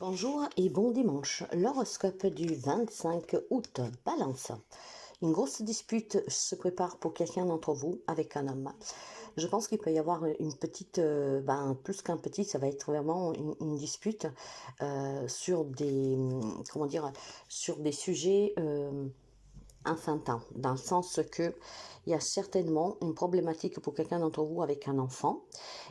Bonjour et bon dimanche. L'horoscope du 25 août. Balance. Une grosse dispute se prépare pour quelqu'un d'entre vous avec un homme. Je pense qu'il peut y avoir une petite, plus qu'un petit, ça va être vraiment une dispute sur des, comment dire, sur des sujets enfantin, dans le sens que il y a certainement une problématique pour quelqu'un d'entre vous avec un enfant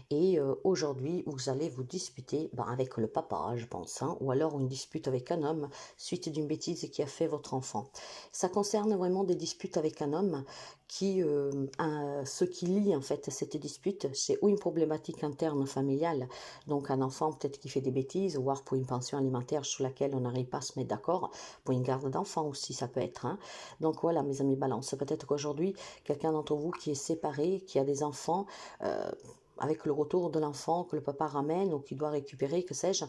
et aujourd'hui vous allez vous disputer avec le papa, je pense, hein, ou alors une dispute avec un homme suite d'une bêtise qui a fait votre enfant. Ça concerne vraiment des disputes avec un homme qui, ce qui lie en fait cette dispute, c'est ou une problématique interne familiale, donc un enfant peut-être qui fait des bêtises, voire pour une pension alimentaire sur laquelle on n'arrive pas à se mettre d'accord, pour une garde d'enfant aussi ça peut être, hein. Donc voilà mes amis balance, peut-être qu'aujourd'hui quelqu'un d'entre vous qui est séparé, qui a des enfants, avec le retour de l'enfant que le papa ramène ou qui doit récupérer, que sais-je,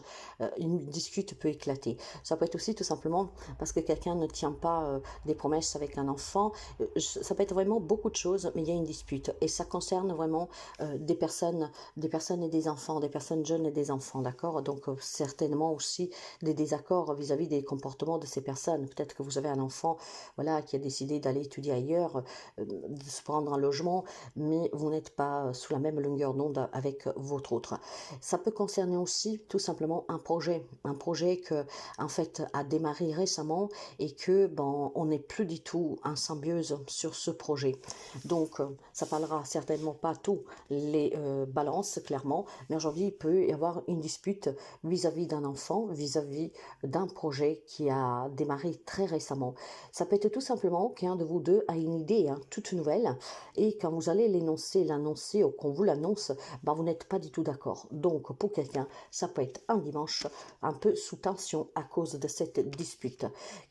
une dispute peut éclater. Ça peut être aussi tout simplement parce que quelqu'un ne tient pas des promesses avec un enfant. Ça peut être vraiment beaucoup de choses, mais il y a une dispute. Et ça concerne vraiment des personnes et des enfants, des personnes jeunes et des enfants, d'accord. Donc certainement aussi des désaccords vis-à-vis des comportements de ces personnes. Peut-être que vous avez un enfant voilà, qui a décidé d'aller étudier ailleurs, de se prendre un logement, mais vous n'êtes pas sous la même longueur d'onde avec votre autre. Ça peut concerner aussi tout simplement un projet que en fait a démarré récemment et que on n'est plus du tout en symbiose sur ce projet. Donc ça parlera certainement pas tous les balances clairement, mais aujourd'hui il peut y avoir une dispute vis-à-vis d'un enfant, vis-à-vis d'un projet qui a démarré très récemment. Ça peut être tout simplement qu'un de vous deux a une idée toute nouvelle et quand vous allez l'annoncer ou qu'on vous l'annonce, vous n'êtes pas du tout d'accord. Donc pour quelqu'un, ça peut être un dimanche un peu sous tension à cause de cette dispute.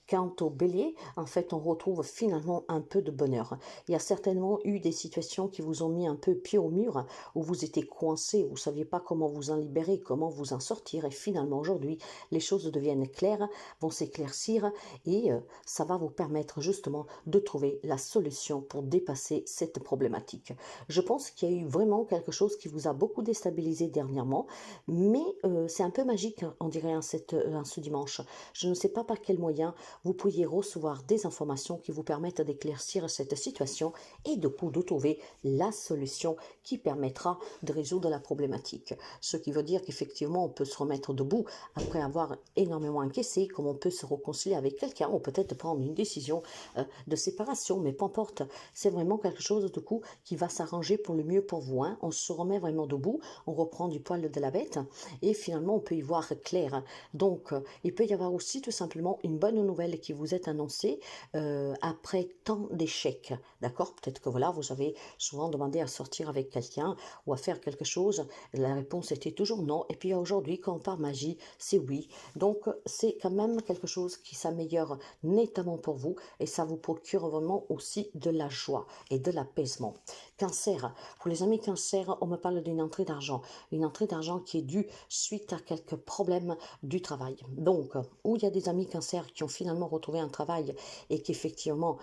Quant au bélier, en fait, on retrouve finalement un peu de bonheur. Il y a certainement eu des situations qui vous ont mis un peu pied au mur, où vous étiez coincé, vous ne saviez pas comment vous en libérer, comment vous en sortir, et finalement aujourd'hui, les choses deviennent claires, vont s'éclaircir, et ça va vous permettre justement de trouver la solution pour dépasser cette problématique. Je pense qu'il y a eu vraiment quelque chose qui vous a beaucoup déstabilisé dernièrement, mais c'est un peu magique, on dirait, ce dimanche. Je ne sais pas par quel moyen vous pourriez recevoir des informations qui vous permettent d'éclaircir cette situation et de trouver la solution qui permettra de résoudre la problématique. Ce qui veut dire qu'effectivement, on peut se remettre debout après avoir énormément encaissé, comme on peut se réconcilier avec quelqu'un, ou peut-être prendre une décision de séparation, mais peu importe, c'est vraiment quelque chose de coup qui va s'arranger pour le mieux pour vous. On se remet vraiment debout, on reprend du poil de la bête, et finalement on peut y voir clair. Donc il peut y avoir aussi tout simplement une bonne nouvelle qui vous est annoncée après tant d'échecs, d'accord. Peut-être que voilà, vous avez souvent demandé à sortir avec quelqu'un ou à faire quelque chose, la réponse était toujours non, et puis aujourd'hui quand par magie c'est oui. Donc c'est quand même quelque chose qui s'améliore nettement pour vous et ça vous procure vraiment aussi de la joie et de l'apaisement. Cancer, pour les amis cancer, on me parle d'une entrée d'argent, une entrée d'argent qui est due suite à quelques problèmes du travail. Donc, où il y a des amis cancer qui ont finalement retrouvé un travail et qu'effectivement,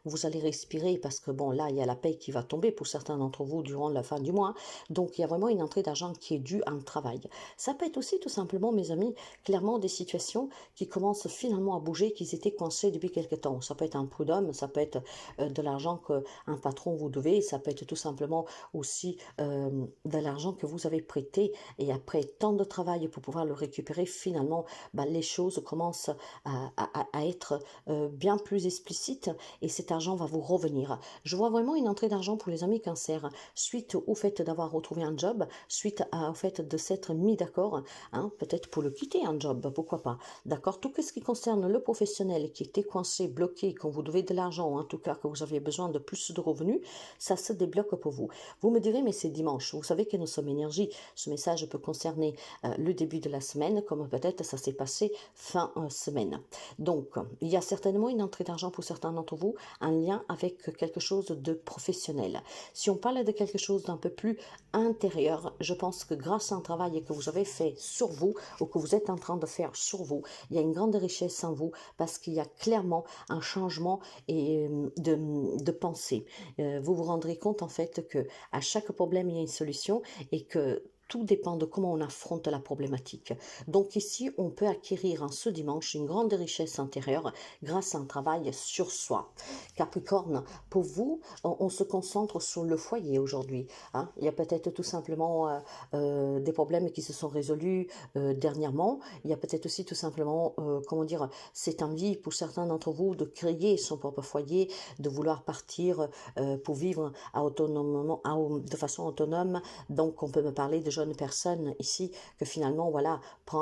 vous allez respirer parce que bon, là, il y a la paye qui va tomber pour certains d'entre vous durant la fin du mois. Donc, il y a vraiment une entrée d'argent qui est due à un travail. Ça peut être aussi tout simplement, mes amis, clairement des situations qui commencent finalement à bouger, qui étaient coincées depuis quelque temps. Ça peut être un prud'homme, ça peut être de l'argent qu'un patron vous devait, ça peut être tout simplement aussi de l'argent que vous avez prêté et après tant de travail pour pouvoir le récupérer, finalement, les choses commencent à être bien plus explicites et cet argent va vous revenir. Je vois vraiment une entrée d'argent pour les amis cancer, suite au fait d'avoir retrouvé un job, suite au fait de s'être mis d'accord, peut-être pour le quitter un job, pourquoi pas, d'accord. Tout ce qui concerne le professionnel qui était coincé, bloqué, quand vous devez de l'argent, ou en tout cas que vous aviez besoin de plus de revenus, ça se débloque pour vous. Vous me direz, mais c'est dimanche, vous savez que nous sommes énergie, ce message peut concerner le début de la semaine, comme peut-être ça s'est passé fin semaine. Donc, il y a certainement une entrée d'argent pour certains d'entre vous, un lien avec quelque chose de professionnel. Si on parle de quelque chose d'un peu plus intérieur, je pense que grâce à un travail que vous avez fait sur vous, ou que vous êtes en train de faire sur vous, il y a une grande richesse en vous, parce qu'il y a clairement un changement et de pensée. Vous vous rendrez compte en fait que à chaque problème il y a une solution et que tout dépend de comment on affronte la problématique. Donc ici, on peut acquérir en ce dimanche une grande richesse intérieure grâce à un travail sur soi. Capricorne, pour vous, on se concentre sur le foyer aujourd'hui. Hein. Il y a peut-être tout simplement des problèmes qui se sont résolus dernièrement. Il y a peut-être aussi tout simplement, comment dire, cette envie pour certains d'entre vous de créer son propre foyer, de vouloir partir pour vivre autonomement, de façon autonome. Donc, on peut me parler de jeunes personnes ici que finalement, voilà,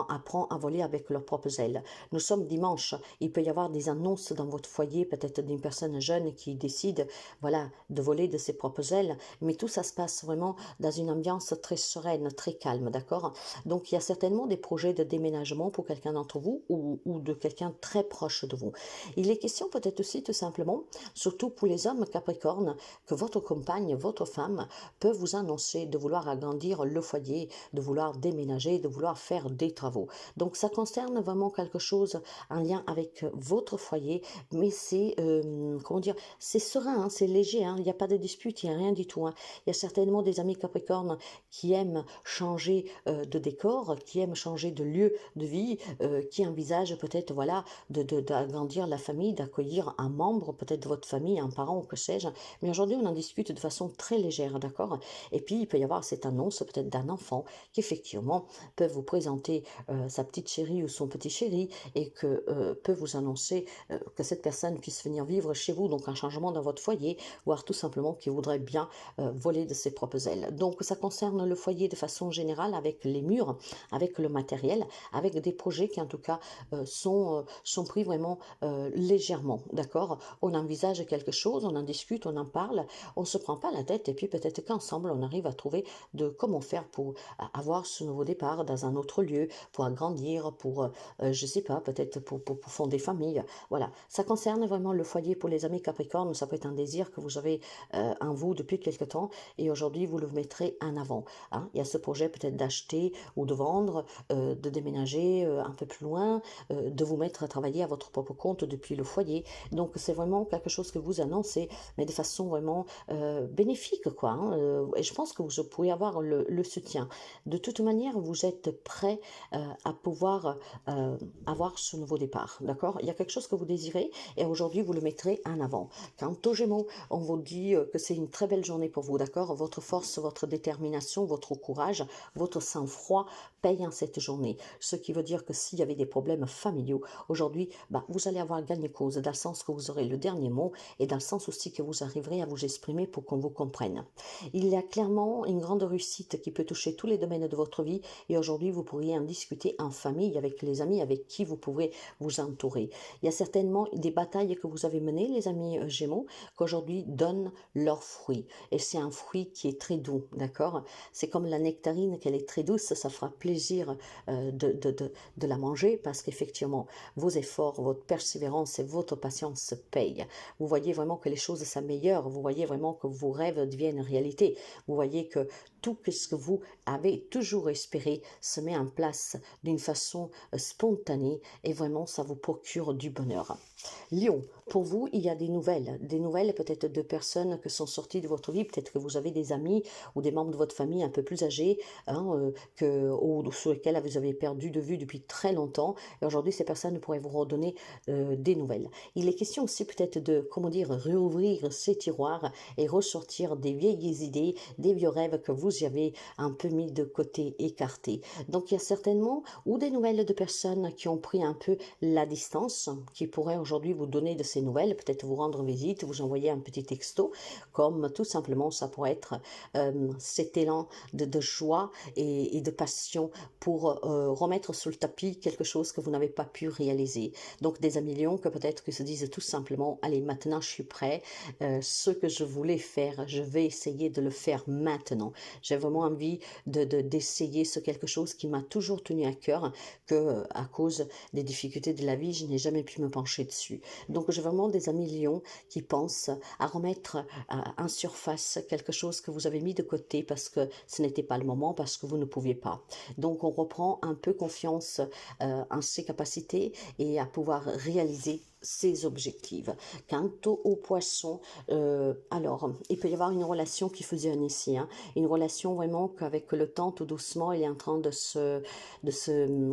apprend à voler avec leurs propres ailes. Nous sommes dimanche. Il peut y avoir des annonces dans votre foyer, peut-être d'une personne jeune qui décide, voilà, de voler de ses propres ailes. Mais tout ça se passe vraiment dans une ambiance très sereine, très calme, d'accord? Donc, il y a certainement des projets de déménagement pour quelqu'un d'entre vous ou de quelqu'un très proche de vous. Il est question peut-être aussi tout simplement, surtout pour les hommes Capricorne, que votre compagne, votre femme peut vous annoncer de vouloir agrandir le foyer, de vouloir déménager, de vouloir faire des travaux. Donc ça concerne vraiment quelque chose en lien avec votre foyer, mais c'est, comment dire, c'est serein, hein, c'est léger, hein, il n'y a pas de dispute, il n'y a rien du tout. Hein. Il y a certainement des amis Capricorne qui aiment changer de décor, qui aiment changer de lieu de vie, qui envisagent peut-être voilà, d'agrandir la famille, d'accueillir un membre, peut-être de votre famille, un parent ou que sais-je. Mais aujourd'hui, on en discute de façon très légère, d'accord? Et puis, il peut y avoir cette annonce peut-être d'un enfant qui, effectivement, peut vous présenter sa petite chérie ou son petit chéri et que peut vous annoncer que cette personne puisse venir vivre chez vous, donc un changement dans votre foyer, voire tout simplement qu'il voudrait bien voler de ses propres ailes. Donc, ça concerne le foyer de façon générale avec les murs, avec le matériel, avec des projets qui, en tout cas, sont pris vraiment légèrement, d'accord? On envisage quelque chose, on en discute, on en parle, on ne se prend pas la tête et puis peut-être qu'ensemble on arrive à trouver de comment faire pour avoir ce nouveau départ dans un autre lieu, pour agrandir, pour, je sais pas, peut-être pour fonder famille. Voilà, ça concerne vraiment le foyer pour les amis Capricorne, ça peut être un désir que vous avez en vous depuis quelque temps et aujourd'hui vous le mettrez en avant. Hein. Il y a ce projet peut-être d'acheter ou de vendre, de déménager un peu plus loin, de vous mettre à travailler à votre propre compte depuis le foyer. Donc c'est vraiment quelque chose que vous annoncez, mais de façon vraiment bénéfique, quoi. Hein, et je pense que vous pouvez avoir le soutien. De toute manière, vous êtes prêt à pouvoir avoir ce nouveau départ, d'accord? Il y a quelque chose que vous désirez et aujourd'hui vous le mettrez en avant. Quant aux Gémeaux, on vous dit que c'est une très belle journée pour vous, d'accord? Votre force, votre détermination, votre courage, votre sang-froid payent en cette journée. Ce qui veut dire que s'il y avait des problèmes familiaux, aujourd'hui, vous allez avoir gagné cause, dans le sens que vous aurez le dernier mot et dans le sens aussi que vous arriverez à vous exprimer pour qu'on vous comprenne. Il y a clairement une grande réussite qui peut toucher tous les domaines de votre vie et aujourd'hui, vous pourriez en discuter en famille, avec les amis avec qui vous pourrez vous entourer. Il y a certainement des batailles que vous avez menées, les amis Gémeaux, qu'aujourd'hui donnent leurs fruits. Et c'est un fruit qui est très doux, d'accord? C'est comme la nectarine, qu'elle est très douce, ça fera plaisir de la manger parce qu'effectivement, vos efforts, votre persévérance et votre patience payent. Vous voyez vraiment que les choses s'améliorent, vous voyez vraiment que vos rêves deviennent réalité, vous voyez que tout ce que vous avez toujours espéré se met en place d'une façon spontanée et vraiment ça vous procure du bonheur. Lion, pour vous, il y a des nouvelles peut-être de personnes qui sont sorties de votre vie, peut-être que vous avez des amis ou des membres de votre famille un peu plus âgés, hein, ou sur lesquels vous avez perdu de vue depuis très longtemps, et aujourd'hui ces personnes pourraient vous redonner des nouvelles. Il est question aussi peut-être de, comment dire, réouvrir ces tiroirs et ressortir des vieilles idées, des vieux rêves que vous y avez un peu mis de côté, écartés. Donc il y a certainement ou des nouvelles de personnes qui ont pris un peu la distance, qui pourraient aujourd'hui vous donner de ces nouvelles, peut-être vous rendre visite, vous envoyer un petit texto, comme tout simplement ça pourrait être cet élan de joie et de passion pour remettre sur le tapis quelque chose que vous n'avez pas pu réaliser. Donc des amis lions que peut-être que se disent tout simplement, allez maintenant je suis prêt, ce que je voulais faire, je vais essayer de le faire maintenant. J'ai vraiment envie d'essayer ce quelque chose qui m'a toujours tenu à cœur, que à cause des difficultés de la vie, je n'ai jamais pu me pencher dessus. Donc j'ai vraiment des amis lions qui pensent à remettre en surface quelque chose que vous avez mis de côté parce que ce n'était pas le moment, parce que vous ne pouviez pas. Donc on reprend un peu confiance en ses capacités et à pouvoir réaliser ses objectifs. Quant au poisson, alors, il peut y avoir une relation qui fusionne ici, hein, une relation vraiment qu'avec le temps, tout doucement, elle est en train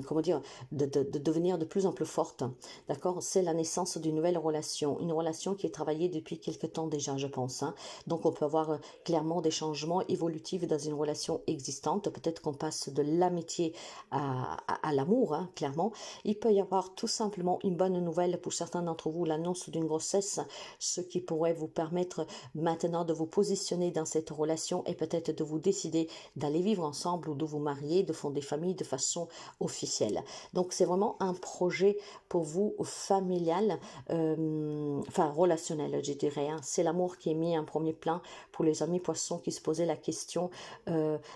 comment dire, de devenir de plus en plus forte, d'accord? C'est la naissance d'une nouvelle relation, une relation qui est travaillée depuis quelque temps déjà, je pense, hein. Donc, on peut avoir clairement des changements évolutifs dans une relation existante, peut-être qu'on passe de l'amitié à l'amour, hein, clairement. Il peut y avoir tout simplement une bonne nouvelle pour certains d'entre vous, l'annonce d'une grossesse, ce qui pourrait vous permettre maintenant de vous positionner dans cette relation et peut-être de vous décider d'aller vivre ensemble ou de vous marier, de fonder famille de façon officielle. Donc c'est vraiment un projet pour vous familial, enfin relationnel, je dirais, hein. C'est l'amour qui est mis en premier plan pour les amis poissons qui se posaient la question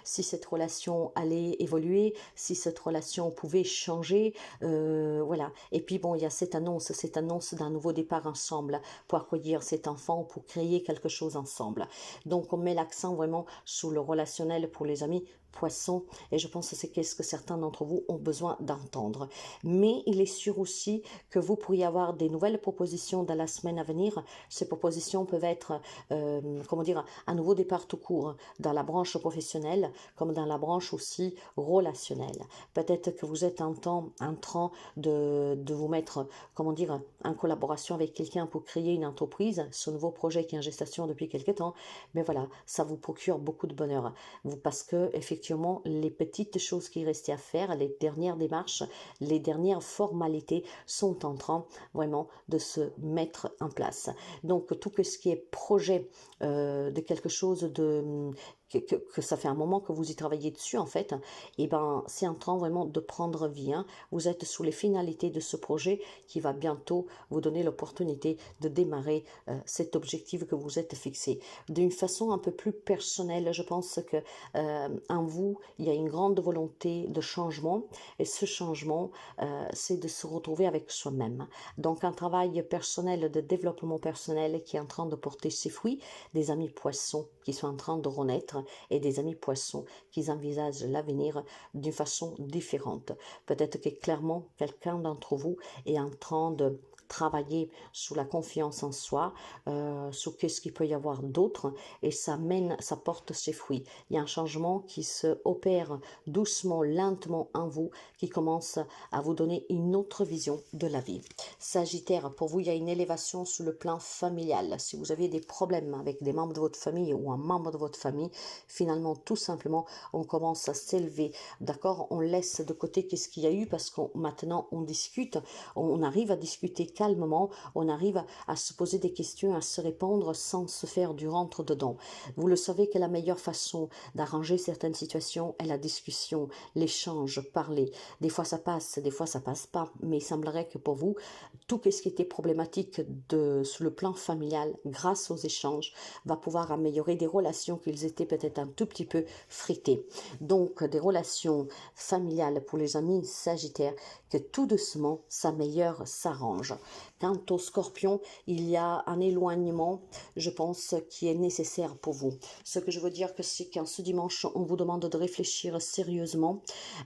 si cette relation allait évoluer, si cette relation pouvait changer, voilà. Et puis bon, il y a cette annonce d'un nouveau départ ensemble pour accueillir cet enfant, pour créer quelque chose ensemble. Donc on met l'accent vraiment sur le relationnel pour les amis poissons, et je pense que c'est ce que certains d'entre vous ont besoin d'entendre. Mais il est sûr aussi que vous pourriez avoir des nouvelles propositions dans la semaine à venir. Ces propositions peuvent être, comment dire, un nouveau départ tout court dans la branche professionnelle, comme dans la branche aussi relationnelle. Peut-être que vous êtes en train de vous mettre, comment dire, en collaboration avec quelqu'un pour créer une entreprise, ce nouveau projet qui est en gestation depuis quelques temps, mais voilà, ça vous procure beaucoup de bonheur. Parce que, effectivement, les petites choses qui restaient à faire, les dernières démarches, les dernières formalités sont en train vraiment de se mettre en place. Donc, tout ce qui est projet de quelque chose que ça fait un moment que vous y travaillez dessus en fait, et ben c'est en train vraiment de prendre vie, hein. Vous êtes sous les finalités de ce projet qui va bientôt vous donner l'opportunité de démarrer cet objectif que vous êtes fixé. D'une façon un peu plus personnelle, je pense que en vous, il y a une grande volonté de changement, et ce changement, c'est de se retrouver avec soi-même. Donc un travail personnel de développement personnel qui est en train de porter ses fruits, des amis poissons qui sont en train de renaître et des amis poissons qui envisagent l'avenir d'une façon différente. Peut-être que clairement, quelqu'un d'entre vous est en train de travailler sous la confiance en soi, sur qu'est-ce qu'il peut y avoir d'autre, et ça porte ses fruits. Il y a un changement qui se opère doucement, lentement en vous, qui commence à vous donner une autre vision de la vie. Sagittaire, pour vous, il y a une élévation sur le plan familial. Si vous avez des problèmes avec des membres de votre famille ou un membre de votre famille, finalement, tout simplement, on commence à s'élever. D'accord? On laisse de côté qu'est-ce qu'il y a eu parce que maintenant, on discute, on arrive à discuter calmement, on arrive à se poser des questions, à se répondre sans se faire du rentre-dedans. Vous le savez que la meilleure façon d'arranger certaines situations est la discussion, l'échange, parler. Des fois ça passe, des fois ça passe pas, mais il semblerait que pour vous, tout ce qui était problématique sur le plan familial, grâce aux échanges, va pouvoir améliorer des relations qu'ils étaient peut-être un tout petit peu fritées. Donc des relations familiales pour les amis sagittaires, que tout doucement s'améliore, s'arrange. Quant au scorpion, il y a un éloignement, je pense, qui est nécessaire pour vous. Ce que je veux dire, c'est qu'en ce dimanche, on vous demande de réfléchir sérieusement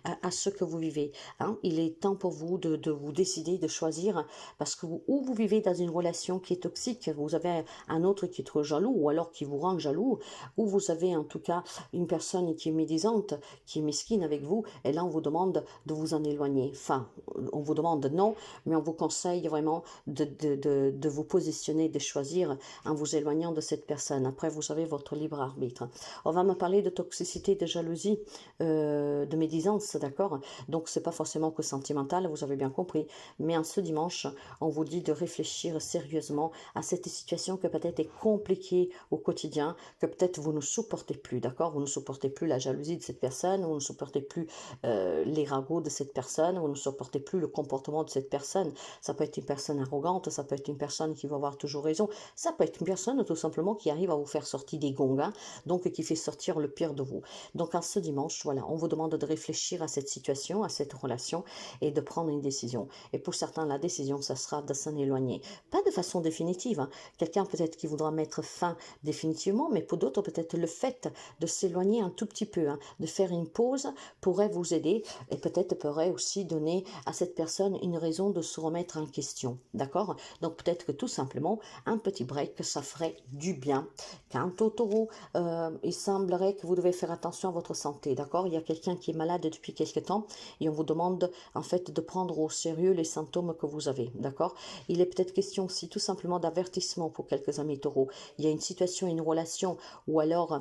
à ce que vous vivez, hein. Il est temps pour vous de vous décider, de choisir, parce que ou vous vivez dans une relation qui est toxique, vous avez un autre qui est trop jaloux, ou alors qui vous rend jaloux, ou vous avez en tout cas une personne qui est médisante, qui est mesquine avec vous, et là on vous demande de vous en éloigner. Enfin, on vous demande non, mais on vous conseille vraiment de vous positionner, de choisir en vous éloignant de cette personne. Après, vous avez votre libre arbitre. On va me parler de toxicité, de jalousie, de médisance, d'accord? Donc, c'est pas forcément que sentimental, vous avez bien compris. Mais en ce dimanche, on vous dit de réfléchir sérieusement à cette situation que peut-être est compliquée au quotidien, que peut-être vous ne supportez plus, d'accord? Vous ne supportez plus la jalousie de cette personne, vous ne supportez plus les ragots de cette personne, vous ne supportez plus le comportement de cette personne. Ça peut être une personne arrogante, ça peut être une personne qui va avoir toujours raison, ça peut être une personne tout simplement qui arrive à vous faire sortir des gonds, hein, donc qui fait sortir le pire de vous. Donc en ce dimanche, voilà, on vous demande de réfléchir à cette situation, à cette relation et de prendre une décision. Et pour certains, la décision, ça sera de s'en éloigner. Pas de façon définitive, hein. Quelqu'un peut-être qui voudra mettre fin définitivement, mais pour d'autres, peut-être le fait de s'éloigner un tout petit peu, hein, de faire une pause pourrait vous aider et peut-être pourrait aussi donner à cette personne une raison de se remettre en question. pression, d'accord? Donc peut-être que tout simplement, un petit break, ça ferait du bien. Quant au taureau, il semblerait que vous devez faire attention à votre santé, d'accord? Il y a quelqu'un qui est malade depuis quelque temps et on vous demande en fait de prendre au sérieux les symptômes que vous avez, d'accord? Il est peut-être question aussi tout simplement d'avertissement pour quelques amis taureaux. Il y a une situation, une relation ou alors,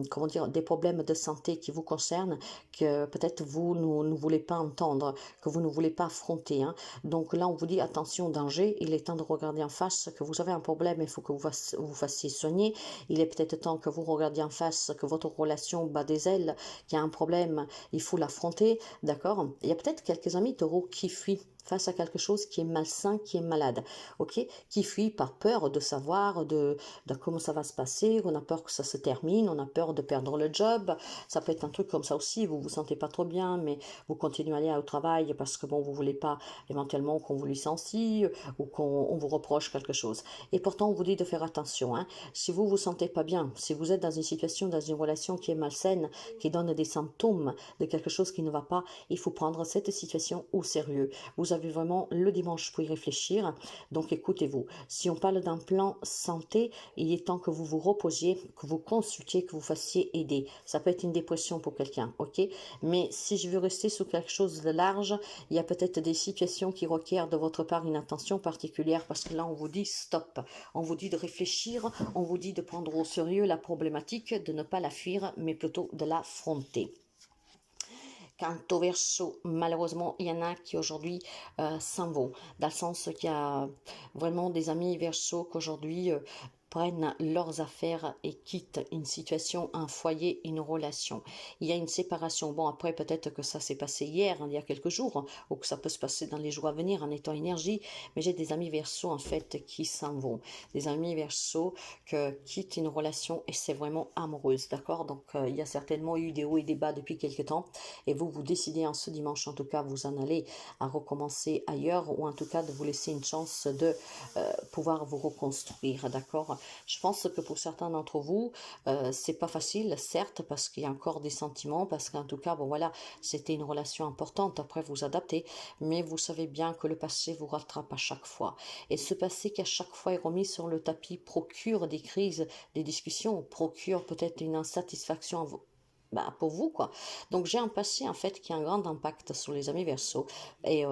comment dire, des problèmes de santé qui vous concernent que peut-être vous ne voulez pas entendre, que vous ne voulez pas affronter, hein. Donc là, on vous dit attention, danger, il est temps de regarder en face que vous avez un problème, il faut que vous fassiez soigner. Il est peut-être temps que vous regardiez en face que votre relation bat des ailes, qu'il y a un problème, il faut l'affronter, d'accord? Il y a peut-être quelques amis taureaux qui fuient face à quelque chose qui est malsain, qui est malade, ok, qui fuit par peur de savoir de comment ça va se passer, on a peur que ça se termine, on a peur de perdre le job, ça peut être un truc comme ça aussi, vous vous sentez pas trop bien, mais vous continuez à aller au travail parce que bon, vous voulez pas éventuellement qu'on vous licencie ou qu'on vous reproche quelque chose. Et pourtant, on vous dit de faire attention, hein. Si vous vous sentez pas bien, si vous êtes dans une situation, dans une relation qui est malsaine, qui donne des symptômes de quelque chose qui ne va pas, il faut prendre cette situation au sérieux. Vous avez vraiment le dimanche pour y réfléchir. Donc écoutez-vous, si on parle d'un plan santé, il est temps que vous vous reposiez, que vous consultiez, que vous fassiez aider. Ça peut être une dépression pour quelqu'un, ok? Mais si je veux rester sur quelque chose de large, il y a peut-être des situations qui requièrent de votre part une attention particulière parce que là on vous dit stop, on vous dit de réfléchir, on vous dit de prendre au sérieux la problématique, de ne pas la fuir, mais plutôt de l'affronter. Quant au Verseau, malheureusement, il y en a qui aujourd'hui s'en vont, dans le sens qu'il y a vraiment des amis Verseau qu'aujourd'hui prennent leurs affaires et quittent une situation, un foyer, une relation. Il y a une séparation. Bon, après, peut-être que ça s'est passé hier, il y a quelques jours, ou que ça peut se passer dans les jours à venir en étant énergie, mais j'ai des amis Verseau, en fait, qui s'en vont. Des amis Verseau qui quittent une relation et c'est vraiment amoureuse, d'accord? Donc, il y a certainement eu des hauts et des bas depuis quelques temps et vous décidez en ce dimanche, en tout cas, vous en allez à recommencer ailleurs ou en tout cas de vous laisser une chance de pouvoir vous reconstruire, d'accord? Je pense que pour certains d'entre vous, c'est pas facile, certes, parce qu'il y a encore des sentiments, parce qu'en tout cas, bon voilà, c'était une relation importante, après vous adaptez, mais vous savez bien que le passé vous rattrape à chaque fois. Et ce passé qui à chaque fois est remis sur le tapis procure des crises, des discussions, procure peut-être une insatisfaction pour vous, quoi. Donc j'ai un passé en fait qui a un grand impact sur les amis Verseau et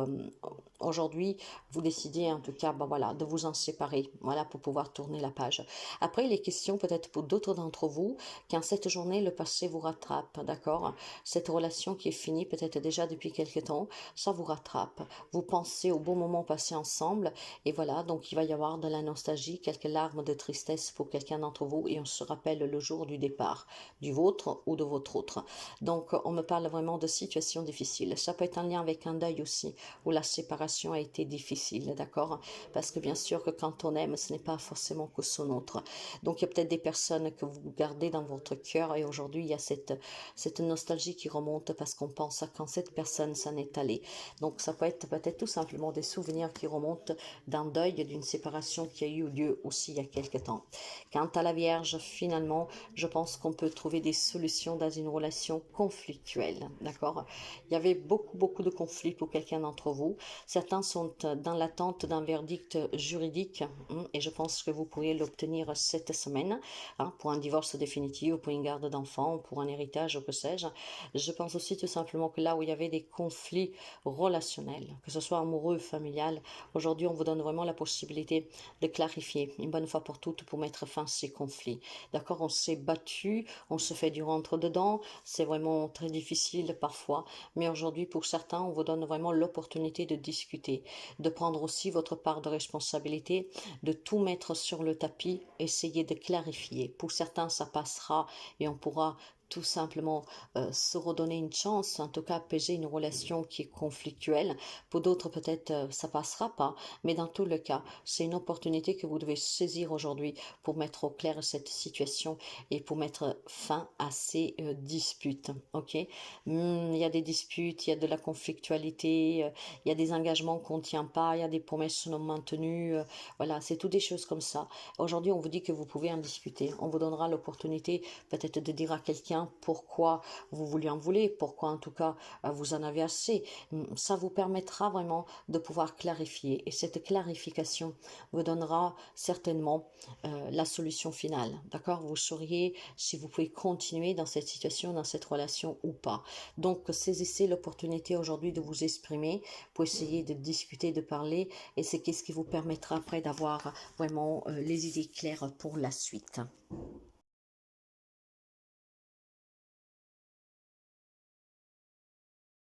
aujourd'hui vous décidez en tout cas voilà, de vous en séparer, voilà, pour pouvoir tourner la page. Après il est question peut-être pour d'autres d'entre vous qu'en cette journée le passé vous rattrape, d'accord? Cette relation qui est finie peut-être déjà depuis quelque temps, ça vous rattrape. Vous pensez au bon moment passé ensemble et voilà, donc il va y avoir de la nostalgie, quelques larmes de tristesse pour quelqu'un d'entre vous et on se rappelle le jour du départ, du vôtre ou de votre autre. Donc on me parle vraiment de situations difficiles. Ça peut être en lien avec un deuil aussi, où la séparation a été difficile, d'accord? Parce que bien sûr que quand on aime, ce n'est pas forcément que son autre. Donc il y a peut-être des personnes que vous gardez dans votre cœur et aujourd'hui il y a cette nostalgie qui remonte parce qu'on pense à quand cette personne s'en est allée. Donc ça peut être peut-être tout simplement des souvenirs qui remontent d'un deuil, d'une séparation qui a eu lieu aussi il y a quelque temps. Quant à la Vierge, finalement, je pense qu'on peut trouver des solutions dans une relation conflictuelle, d'accord? Il y avait beaucoup de conflits pour quelqu'un d'entre vous. Certains sont dans l'attente d'un verdict juridique et je pense que vous pourriez l'obtenir cette semaine pour un divorce définitif, pour une garde d'enfants, pour un héritage, ou que sais-je. Je pense aussi tout simplement que là où il y avait des conflits relationnels, que ce soit amoureux, familial, aujourd'hui on vous donne vraiment la possibilité de clarifier une bonne fois pour toutes pour mettre fin à ces conflits. D'accord, on s'est battu, on se fait du rentre-dedans, c'est vraiment très difficile parfois, mais aujourd'hui pour certains, on vous donne vraiment l'opportunité de discuter, de prendre aussi votre part de responsabilité, de tout mettre sur le tapis, essayer de clarifier. Pour certains, ça passera et on pourra tout simplement se redonner une chance, en tout cas apaiser une relation qui est conflictuelle. Pour d'autres, peut-être ça passera pas, mais dans tout le cas, c'est une opportunité que vous devez saisir aujourd'hui pour mettre au clair cette situation et pour mettre fin à ces disputes. Ok, il y a des disputes, il y a de la conflictualité, il y a des engagements qu'on ne tient pas, il y a des promesses non maintenues. Voilà, c'est toutes des choses comme ça. Aujourd'hui, on vous dit que vous pouvez en discuter. On vous donnera l'opportunité peut-être de dire à quelqu'un bien pourquoi vous lui en voulez, pourquoi en tout cas vous en avez assez. Ça vous permettra vraiment de pouvoir clarifier et cette clarification vous donnera certainement la solution finale. D'accord? Vous sauriez si vous pouvez continuer dans cette situation, dans cette relation ou pas. Donc saisissez l'opportunité aujourd'hui de vous exprimer pour essayer de discuter, de parler et c'est qu'est-ce qui vous permettra après d'avoir vraiment les idées claires pour la suite.